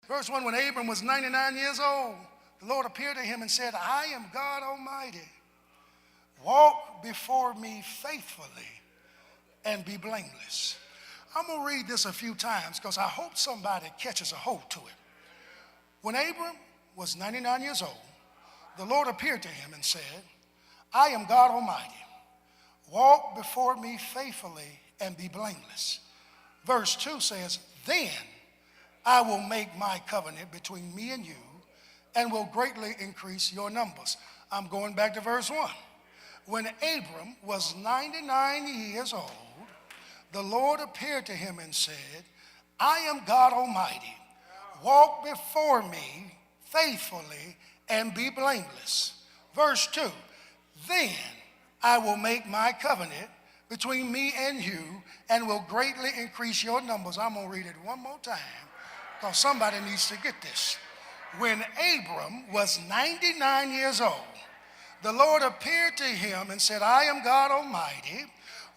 Verse 1, when Abram was 99 years old, the Lord appeared to him and said, I am God Almighty. Walk before me faithfully and be blameless. I'm going to read this a few times because I hope somebody catches a hold to it. When Abram was 99 years old, the Lord appeared to him and said, I am God Almighty. Walk before me faithfully and be blameless. Verse 2 says, then I will make my covenant between me and you and will greatly increase your numbers. I'm going back to verse 1. When Abram was 99 years old, the Lord appeared to him and said, I am God Almighty. Walk before me faithfully and be blameless. Verse 2, then I will make my covenant between me and you and will greatly increase your numbers. I'm going to read it one more time because somebody needs to get this. When Abram was 99 years old, the Lord appeared to him and said, I am God Almighty.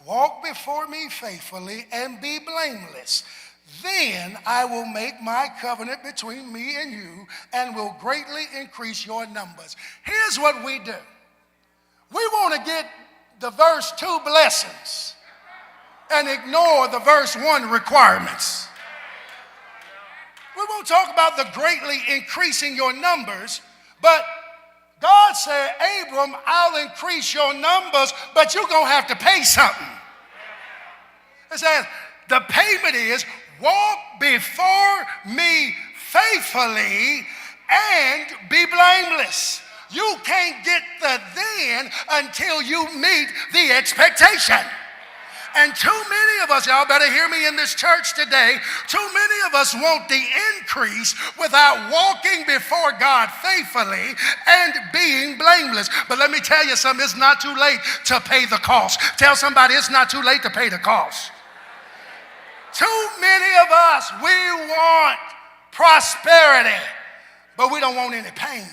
Walk before me faithfully and be blameless. Then I will make my covenant between me and you and will greatly increase your numbers. Here's what we do. We want to get the verse 2 blessings and ignore the verse 1 requirements. We won't talk about the greatly increasing your numbers, but God said, Abram, I'll increase your numbers, but you're going to have to pay something. It says, the payment is walk before me faithfully and be blameless. You can't get the then until you meet the expectation. And too many of us, y'all better hear me in this church today, too many of us want the increase without walking before God faithfully and being blameless. But let me tell you something, it's not too late to pay the cost. Tell somebody it's not too late to pay the cost. Too many of us, we want prosperity, but we don't want any pain.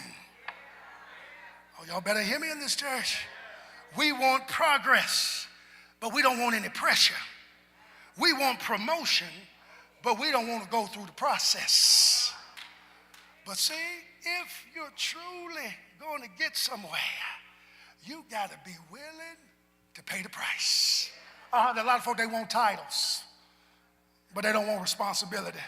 Oh, y'all better hear me in this church. We want progress, but we don't want any pressure. We want promotion, but we don't want to go through the process. But see, if you're truly going to get somewhere, you got to be willing to pay the price. There are a lot of folks, they want titles, but they don't want responsibility.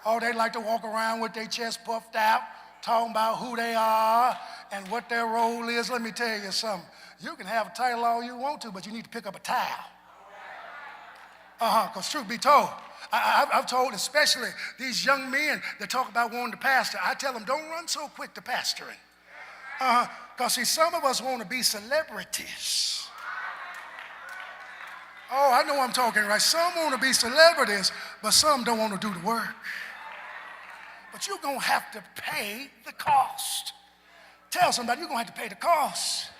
Oh, they like to walk around with their chest puffed out, talking about who they are and what their role is. Let me tell you something. You can have a title all you want to, but you need to pick up a towel. Because truth be told, I've told especially these young men that talk about wanting to pastor, I tell them, don't run so quick to pastoring. Because see, some of us want to be celebrities. Oh, I know I'm talking right. Some want to be celebrities, but some don't want to do the work. But you're going to have to pay the cost. Tell somebody you're going to have to pay the cost.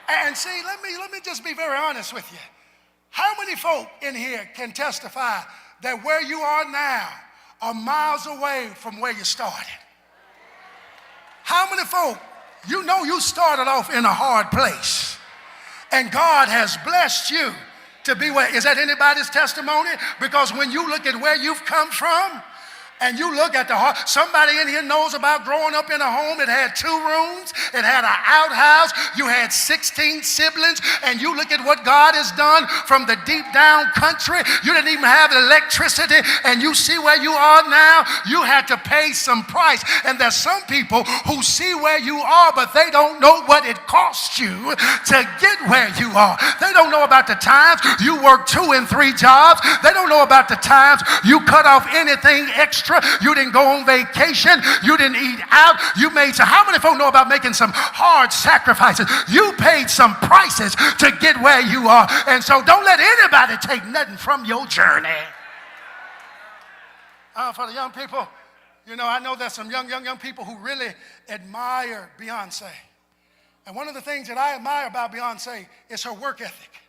And see, let me just be very honest with you. How many folk in here can testify that where you are now are miles away from where you started? How many folk, you know you started off in a hard place and God has blessed you to be where? Is that anybody's testimony? Because when you look at where you've come from, and you look at the heart, somebody in here knows about growing up in a home that had 2 rooms, it had an outhouse, you had 16 siblings, and you look at what God has done from the deep down country. You didn't even have electricity, and you see where you are now. You had to pay some price. And there's some people who see where you are, but they don't know what it cost you to get where you are. They don't know about the times you worked 2 and 3 jobs. They don't know about the times you cut off anything extra. You didn't go on vacation. You didn't eat out. You made some. How many folks know about making some hard sacrifices? You paid some prices to get where you are. And so don't let anybody take nothing from your journey. For the young people, you know, I know there's some young people who really admire Beyonce. And one of the things that I admire about Beyonce is her work ethic.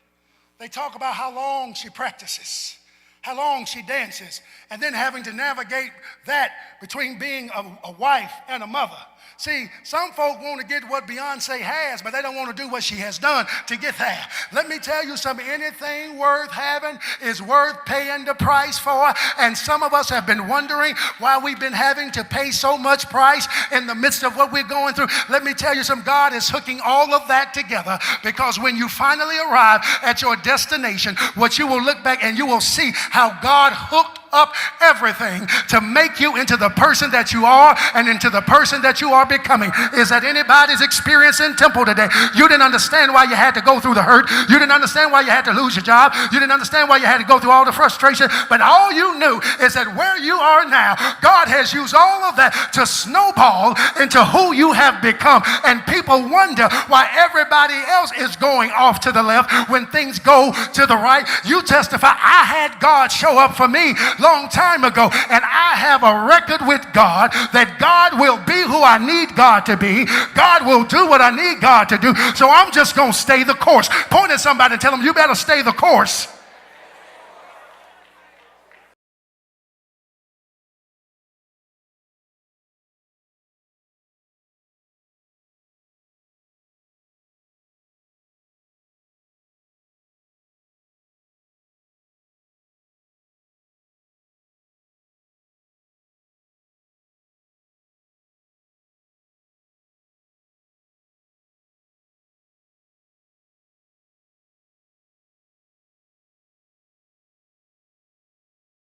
They talk about how long she practices, how long she dances, and then having to navigate that between being a wife and a mother. See, some folk want to get what Beyonce has, but they don't want to do what she has done to get there. Let me tell you something. Anything worth having is worth paying the price for. And some of us have been wondering why we've been having to pay so much price in the midst of what we're going through. Let me tell you something. God is hooking all of that together, because when you finally arrive at your destination, what you will look back and you will see how God hooked up everything to make you into the person that you are and into the person that you are becoming. Is that anybody's experience in temple today? You didn't understand why you had to go through the hurt. You didn't understand why you had to lose your job. You didn't understand why you had to go through all the frustration. But all you knew is that where you are now, God has used all of that to snowball into who you have become. And people wonder why everybody else is going off to the left when things go to the right. You testify, I had God show up for me long time ago, and I have a record with God that God will be who I need God to be. God will do what I need God to do. So I'm just going to stay the course. Point at somebody and tell them, you better stay the course.